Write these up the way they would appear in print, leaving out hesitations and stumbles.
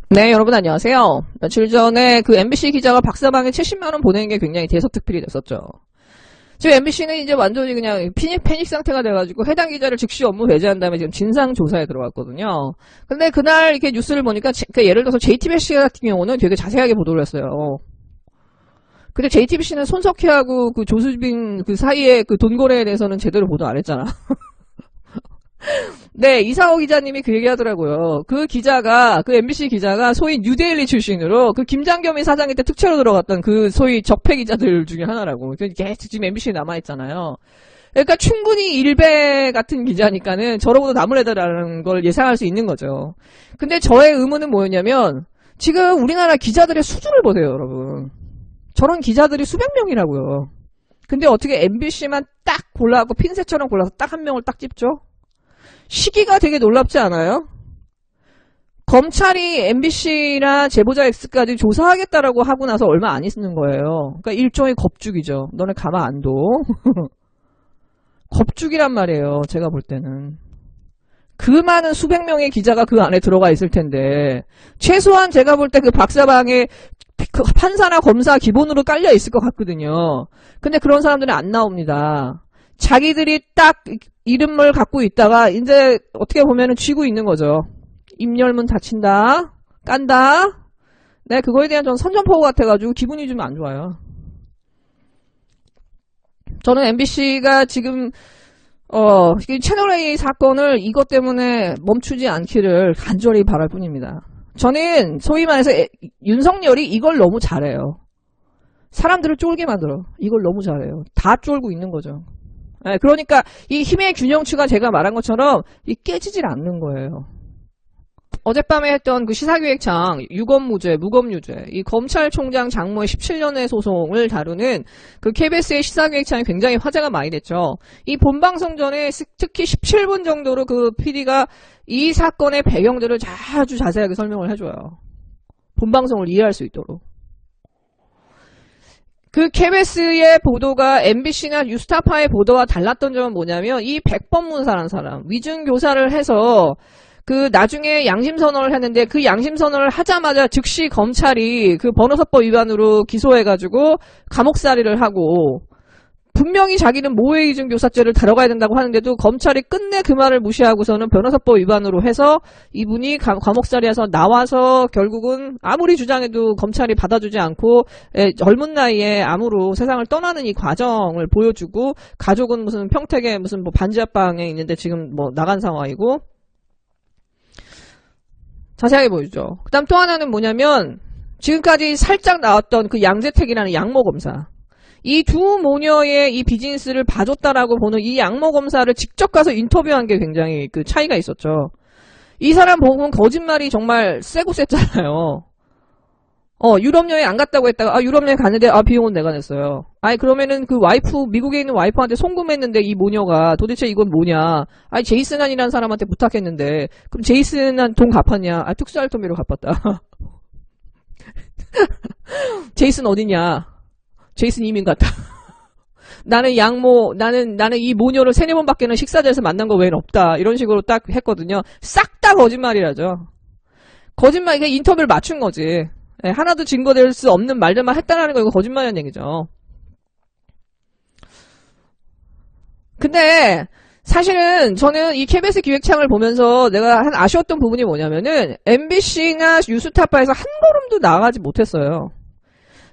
네, 여러분 안녕하세요. 며칠 전에 그 MBC 기자가 박사방에 70만원 보낸 게 굉장히 대서특필이 됐었죠. 지금 MBC는 이제 완전히 그냥 패닉 상태가 돼가지고 해당 기자를 즉시 업무 배제한 다음에 지금 진상조사에 들어갔거든요. 근데 그날 이렇게 뉴스를 보니까 예를 들어서 JTBC 같은 경우는 되게 자세하게 보도를 했어요. 근데 JTBC는 손석희하고 그 조수빈 그 사이에 그 돈거래에 대해서는 제대로 보도 안 했잖아. 네, 이상호 기자님이 그 얘기 하더라고요. 그 기자가, 그 MBC 기자가 소위 뉴데일리 출신으로 그 김장겸이 사장일 때 특채로 들어갔던 그 소위 적폐 기자들 중에 하나라고. 그게 지금 MBC에 남아있잖아요. 그러니까 충분히 일베 같은 기자니까는 저러고도 남을 애다라는 걸 예상할 수 있는 거죠. 근데 저의 의문은 뭐였냐면, 지금 우리나라 기자들의 수준을 보세요, 여러분. 저런 기자들이 수백 명이라고요. 근데 어떻게 MBC만 딱 골라갖고 핀셋처럼 골라서 딱 한 명을 딱 찝죠? 시기가 되게 놀랍지 않아요? 검찰이 MBC나 제보자 X까지 조사하겠다라고 하고 나서 얼마 안 있는 거예요. 그러니까 일종의 겁죽이죠. 너네 가만 안 둬. 겁죽이란 말이에요. 제가 볼 때는. 그 많은 수백 명의 기자가 그 안에 들어가 있을 텐데 최소한 제가 볼 때 그 박사방에 판사나 검사 기본으로 깔려 있을 것 같거든요. 근데 그런 사람들은 안 나옵니다. 자기들이 딱 이름을 갖고 있다가 이제 어떻게 보면은 쥐고 있는 거죠. 입 열면 다친다. 깐다. 네, 그거에 대한 전 선전포고 같아가지고 기분이 좀 안 좋아요. 저는 MBC가 지금 채널A 사건을 이것 때문에 멈추지 않기를 간절히 바랄 뿐입니다. 저는 소위 말해서 윤석열이 이걸 너무 잘해요. 사람들을 쫄게 만들어. 이걸 너무 잘해요. 다 쫄고 있는 거죠. 네, 그러니까 이 힘의 균형추가 제가 말한 것처럼 깨지질 않는 거예요. 어젯밤에 했던 그 시사기획창 유검무죄, 무검유죄, 이 검찰총장 장모의 17년의 소송을 다루는 그 KBS의 시사기획창이 굉장히 화제가 많이 됐죠. 이 본방송 전에 특히 17분 정도로 그 PD가 이 사건의 배경들을 아주 자세하게 설명을 해줘요. 본방송을 이해할 수 있도록. 그 KBS의 보도가 MBC나 뉴스타파의 보도와 달랐던 점은 뭐냐면 이 백범문사라는 사람, 위증교사를 해서 그 나중에 양심선언을 했는데 그 양심선언을 하자마자 즉시 검찰이 그 번호사법 위반으로 기소해가지고 감옥살이를 하고 분명히 자기는 모해이증교사죄를 다뤄가야 된다고 하는데도 검찰이 끝내 그 말을 무시하고서는 변호사법 위반으로 해서 이분이 감옥살이에서 나와서 결국은 아무리 주장해도 검찰이 받아주지 않고 젊은 나이에 암으로 세상을 떠나는 이 과정을 보여주고 가족은 무슨 평택에 무슨 뭐 반지하방에 있는데 지금 뭐 나간 상황이고 자세하게 보여주죠. 그 다음 또 하나는 뭐냐면 지금까지 살짝 나왔던 그 양재택이라는 양모검사. 이 두 모녀의 이 비즈니스를 봐줬다라고 보는 이 양모검사를 직접 가서 인터뷰한 게 굉장히 그 차이가 있었죠. 이 사람 보면 거짓말이 정말 세고 셌잖아요. 유럽 여행 안 갔다고 했다가 유럽 여행 갔는데 비용은 내가 냈어요. 그러면은 그 와이프 미국에 있는 와이프한테 송금했는데 이 모녀가 도대체 이건 뭐냐? 제이슨한이라는 사람한테 부탁했는데 그럼 제이슨한 돈 갚았냐? 특수활동비로 갚았다. 제이슨 어디냐? 제이슨 이민 갔다. 나는 이 모녀를 3-4번밖에는 식사자에서 만난 거 외에는 없다. 이런 식으로 딱 했거든요. 싹 다 거짓말이라죠. 거짓말, 이게 인터뷰를 맞춘 거지. 하나도 증거될 수 없는 말들만 했다라는 거 이거 거짓말이라는 얘기죠. 근데 사실은 저는 이 KBS 기획창을 보면서 내가 아쉬웠던 부분이 뭐냐면은 MBC나 뉴스타파에서 한 걸음도 나아가지 못했어요.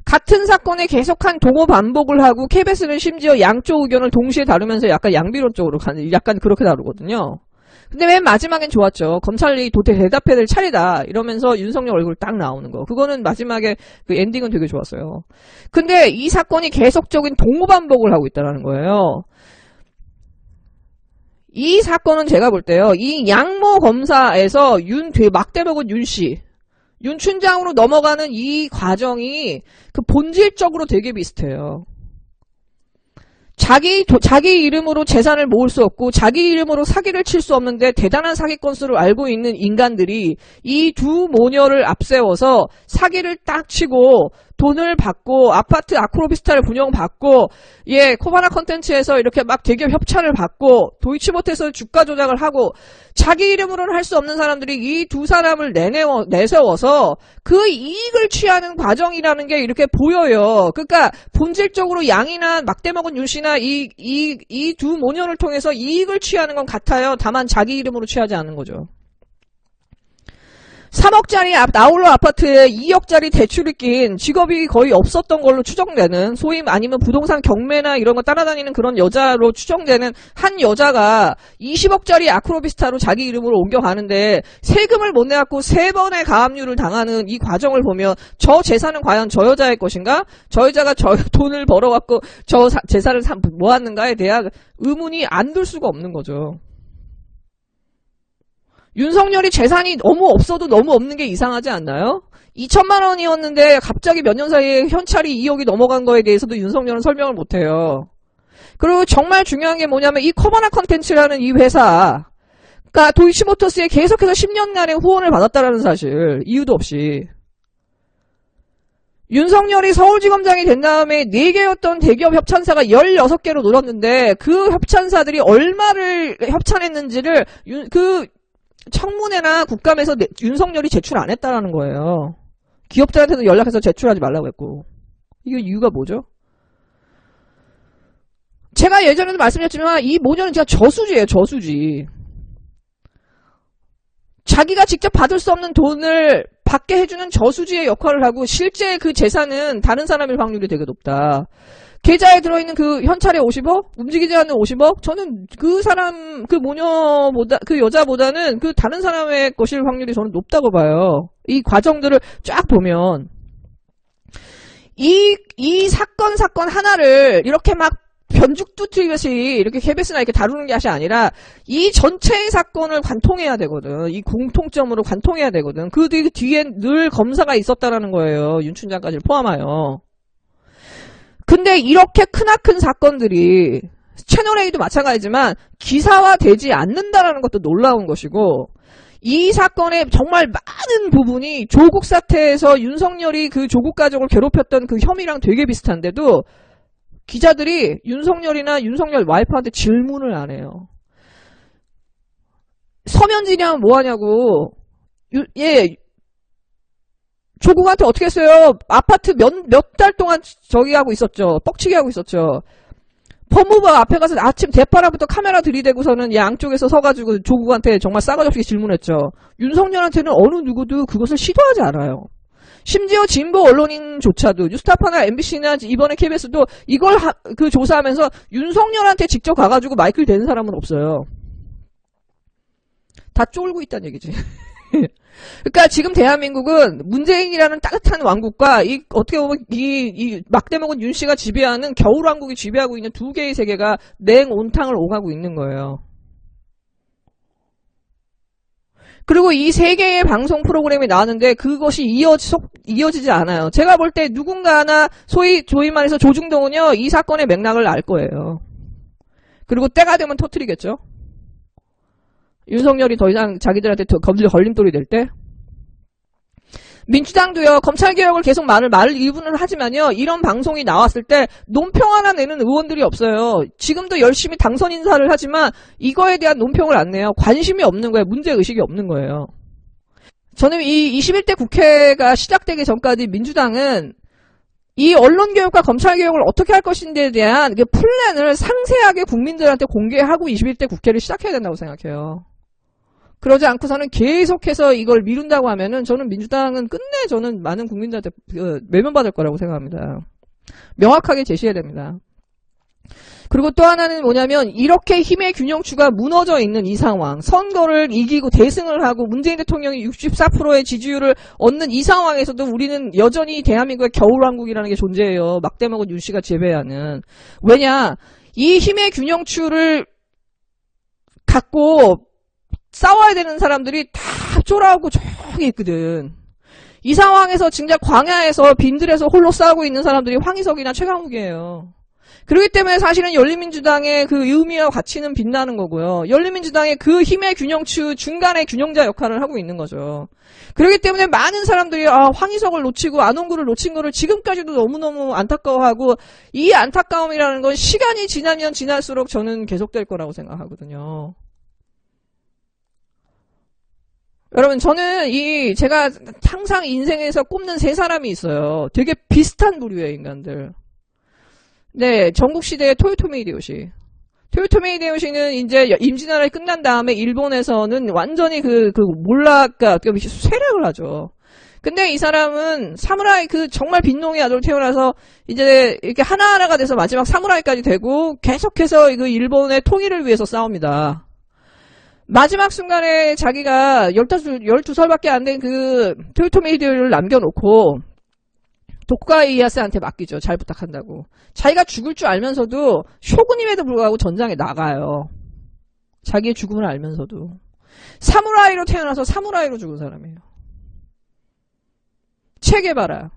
같은 사건에 계속한 동호 반복을 하고 KBS는 심지어 양쪽 의견을 동시에 다루면서 약간 양비론적으로 약간 그렇게 다루거든요. 근데 맨 마지막엔 좋았죠. 검찰이 도대체 대답해야 될 차례다 이러면서 윤석열 얼굴 딱 나오는 거. 그거는 마지막에 그 엔딩은 되게 좋았어요. 근데 이 사건이 계속적인 동호 반복을 하고 있다는 거예요. 이 사건은 제가 볼 때요. 이 양모 검사에서 막대먹은 윤 춘장으로 넘어가는 이 과정이 그 본질적으로 되게 비슷해요. 자기 이름으로 재산을 모을 수 없고 자기 이름으로 사기를 칠 수 없는데 대단한 사기 건수를 알고 있는 인간들이 이 두 모녀를 앞세워서 사기를 딱 치고 돈을 받고 아파트 아크로비스타를 분양받고 예 코바나 컨텐츠에서 이렇게 막 대기업 협찬을 받고 도이치모터에서 주가 조작을 하고 자기 이름으로는 할 수 없는 사람들이 이 두 사람을 내세워서 그 이익을 취하는 과정이라는 게 이렇게 보여요. 그러니까 본질적으로 양이나 막대먹은 윤씨나 이 두 모녀를 통해서 이익을 취하는 건 같아요. 다만 자기 이름으로 취하지 않는 거죠. 3억짜리 나홀로 아파트에 2억짜리 대출이 낀 직업이 거의 없었던 걸로 추정되는 소위 아니면 부동산 경매나 이런 거 따라다니는 그런 여자로 추정되는 한 여자가 20억짜리 아크로비스타로 자기 이름으로 옮겨가는데 세금을 못 내갖고 3번의 가압류를 당하는 이 과정을 보면 저 재산은 과연 저 여자의 것인가? 저 여자가 저 돈을 벌어갖고 저 재산을 모았는가에 대한 의문이 안 들 수가 없는 거죠. 윤석열이 재산이 너무 없어도 너무 없는 게 이상하지 않나요? 2천만 원이었는데 갑자기 몇 년 사이에 현찰이 2억이 넘어간 거에 대해서도 윤석열은 설명을 못해요. 그리고 정말 중요한 게 뭐냐면 이 코바나 컨텐츠라는 이 회사 그러니까 도이치모터스에 계속해서 10년간의 후원을 받았다라는 사실 이유도 없이 윤석열이 서울지검장이 된 다음에 4개였던 대기업 협찬사가 16개로 늘었는데 그 협찬사들이 얼마를 협찬했는지를 그 청문회나 국감에서 윤석열이 제출 안 했다라는 거예요. 기업들한테도 연락해서 제출하지 말라고 했고. 이게 이유가 뭐죠? 제가 예전에도 말씀드렸지만 이 모녀는 진짜 저수지예요. 저수지. 자기가 직접 받을 수 없는 돈을 받게 해주는 저수지의 역할을 하고 실제 그 재산은 다른 사람일 확률이 되게 높다. 계좌에 들어있는 그 현찰의 50억? 움직이지 않는 50억? 저는 그 사람, 그 모녀보다, 그 여자보다는 그 다른 사람의 것일 확률이 저는 높다고 봐요. 이 과정들을 쫙 보면. 이 사건 하나를 이렇게 막 변죽두트리듯이 이렇게 KBS나 이렇게 다루는 게 아니라 이 전체의 사건을 관통해야 되거든. 이 공통점으로 관통해야 되거든. 그 뒤엔 늘 검사가 있었다라는 거예요. 윤춘장까지 포함하여. 근데 이렇게 크나큰 사건들이 채널A도 마찬가지지만 기사화되지 않는다라는 것도 놀라운 것이고 이 사건의 정말 많은 부분이 조국 사태에서 윤석열이 그 조국 가족을 괴롭혔던 그 혐의랑 되게 비슷한데도 기자들이 윤석열이나 윤석열 와이프한테 질문을 안 해요. 서면지냐 뭐하냐고 예 조국한테 어떻게 했어요? 아파트 몇 달 동안 저기 하고 있었죠. 뻑치게 하고 있었죠. 법무부 앞에 가서 아침 대파라부터 카메라 들이대고서는 양쪽에서 서가지고 조국한테 정말 싸가지 없이 질문했죠. 윤석열한테는 어느 누구도 그것을 시도하지 않아요. 심지어 진보 언론인조차도 뉴스타파나 MBC나 이번에 KBS도 이걸 그 조사하면서 윤석열한테 직접 가가지고 마이크를 대는 사람은 없어요. 다 쫄고 있다는 얘기지. 그러니까 지금 대한민국은 문재인이라는 따뜻한 왕국과 이 어떻게 보면 이 막대먹은 윤 씨가 지배하는 겨울왕국이 지배하고 있는 두 개의 세계가 냉온탕을 오가고 있는 거예요. 그리고 이 세 개의 방송 프로그램이 나왔는데 그것이 이어지지 않아요. 제가 볼 때 누군가 하나 소위 말해서 조중동은요 이 사건의 맥락을 알 거예요. 그리고 때가 되면 터뜨리겠죠. 윤석열이 더 이상 자기들한테 걸림돌이 될 때. 민주당도요 검찰개혁을 계속 말을 일부는 하지만요 이런 방송이 나왔을 때 논평 하나 내는 의원들이 없어요. 지금도 열심히 당선 인사를 하지만 이거에 대한 논평을 안 내요. 관심이 없는 거예요. 문제의식이 없는 거예요. 저는 이 21대 국회가 시작되기 전까지 민주당은 이 언론개혁과 검찰개혁을 어떻게 할 것인지에 대한 그 플랜을 상세하게 국민들한테 공개하고 21대 국회를 시작해야 된다고 생각해요. 그러지 않고서는 계속해서 이걸 미룬다고 하면은 저는 민주당은 끝내 저는 많은 국민들한테 외면받을 거라고 생각합니다. 명확하게 제시해야 됩니다. 그리고 또 하나는 뭐냐면 이렇게 힘의 균형추가 무너져 있는 이 상황, 선거를 이기고 대승을 하고 문재인 대통령이 64%의 지지율을 얻는 이 상황에서도 우리는 여전히 대한민국의 겨울왕국이라는 게 존재해요. 막대먹은 윤 씨가 지배하는. 왜냐, 이 힘의 균형추를 갖고 싸워야 되는 사람들이 다 쫄아오고 저기 있거든. 이 상황에서 진짜 광야에서 빈들에서 홀로 싸우고 있는 사람들이 황희석이나 최강욱이에요. 그렇기 때문에 사실은 열린민주당의 그 의미와 가치는 빛나는 거고요. 열린민주당의 그 힘의 균형추 중간의 균형자 역할을 하고 있는 거죠. 그렇기 때문에 많은 사람들이 황희석을 놓치고 안홍구를 놓친 거를 지금까지도 너무너무 안타까워하고, 이 안타까움이라는 건 시간이 지나면 지날수록 저는 계속될 거라고 생각하거든요. 여러분, 저는 제가 항상 인생에서 꼽는 세 사람이 있어요. 되게 비슷한 부류의 인간들. 네, 전국시대의 토요토미 히데요시. 토요토미 히데요시는 이제 임진왜란이 끝난 다음에 일본에서는 완전히 몰락가, 쇠락을 하죠. 근데 이 사람은 사무라이 정말 빈농의 아들로 태어나서 이제 이렇게 하나하나가 돼서 마지막 사무라이까지 되고 계속해서 일본의 통일을 위해서 싸웁니다. 마지막 순간에 자기가 12살밖에 안 된 토요토미 히데요시를 남겨놓고 도쿠가와 이에야스한테 맡기죠. 잘 부탁한다고. 자기가 죽을 줄 알면서도 쇼군임에도 불구하고 전장에 나가요. 자기의 죽음을 알면서도. 사무라이로 태어나서 사무라이로 죽은 사람이에요. 체게바라.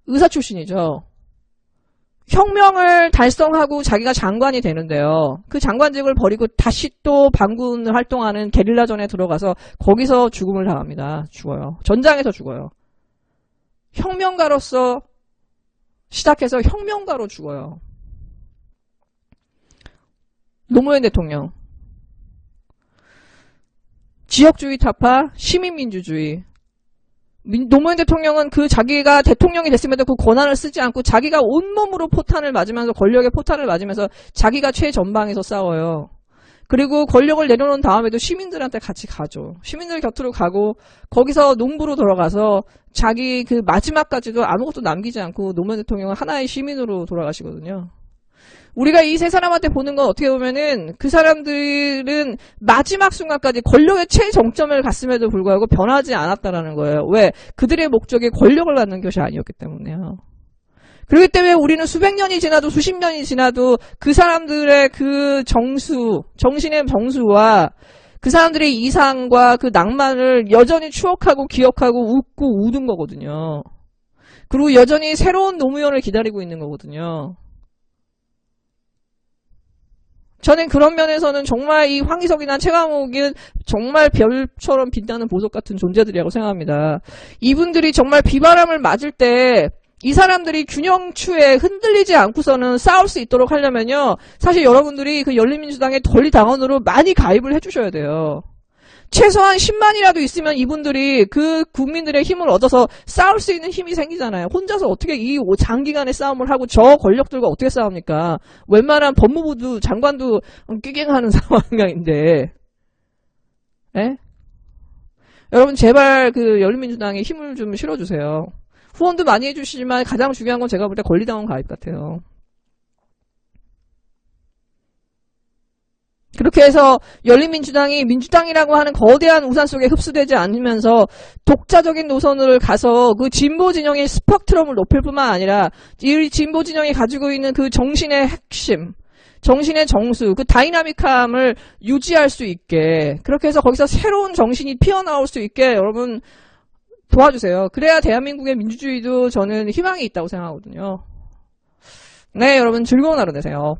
의사 출신이죠. 혁명을 달성하고 자기가 장관이 되는데요. 그 장관직을 버리고 다시 또 반군 활동하는 게릴라전에 들어가서 거기서 죽음을 당합니다. 죽어요. 전장에서 죽어요. 혁명가로서 시작해서 혁명가로 죽어요. 노무현 대통령. 지역주의 타파, 시민민주주의. 노무현 대통령은 자기가 대통령이 됐음에도 그 권한을 쓰지 않고 자기가 온몸으로 포탄을 맞으면서, 권력의 포탄을 맞으면서 자기가 최전방에서 싸워요. 그리고 권력을 내려놓은 다음에도 시민들한테 같이 가죠. 시민들 곁으로 가고 거기서 농부로 돌아가서 자기 마지막까지도 아무것도 남기지 않고 노무현 대통령은 하나의 시민으로 돌아가시거든요. 우리가 이 세 사람한테 보는 건 어떻게 보면은 그 사람들은 마지막 순간까지 권력의 최정점을 갔음에도 불구하고 변하지 않았다라는 거예요. 왜? 그들의 목적이 권력을 갖는 것이 아니었기 때문에요. 그렇기 때문에 우리는 수백 년이 지나도 수십 년이 지나도 그 사람들의 정신의 정수와 그 사람들의 이상과 그 낭만을 여전히 추억하고 기억하고 웃고 우는 거거든요. 그리고 여전히 새로운 노무현을 기다리고 있는 거거든요. 저는 그런 면에서는 정말 이 황희석이나 최강욱은 정말 별처럼 빛나는 보석 같은 존재들이라고 생각합니다. 이분들이 정말 비바람을 맞을 때 이 사람들이 균형추에 흔들리지 않고서는 싸울 수 있도록 하려면요. 사실 여러분들이 열린민주당의 권리당원으로 많이 가입을 해주셔야 돼요. 최소한 10만이라도 있으면 이분들이 국민들의 힘을 얻어서 싸울 수 있는 힘이 생기잖아요. 혼자서 어떻게 이 장기간의 싸움을 하고 저 권력들과 어떻게 싸웁니까? 웬만한 법무부도 장관도 끼갱하는 상황인데. 에? 여러분 제발 열린민주당에 힘을 좀 실어주세요. 후원도 많이 해주시지만 가장 중요한 건 제가 볼 때 권리당원 가입 같아요. 그렇게 해서 열린민주당이 민주당이라고 하는 거대한 우산 속에 흡수되지 않으면서 독자적인 노선을 가서 진보 진영의 스펙트럼을 높일 뿐만 아니라 이 진보 진영이 가지고 있는 정신의 핵심, 정신의 정수, 다이나믹함을 유지할 수 있게, 그렇게 해서 거기서 새로운 정신이 피어나올 수 있게 여러분 도와주세요. 그래야 대한민국의 민주주의도 저는 희망이 있다고 생각하거든요. 네, 여러분 즐거운 하루 되세요.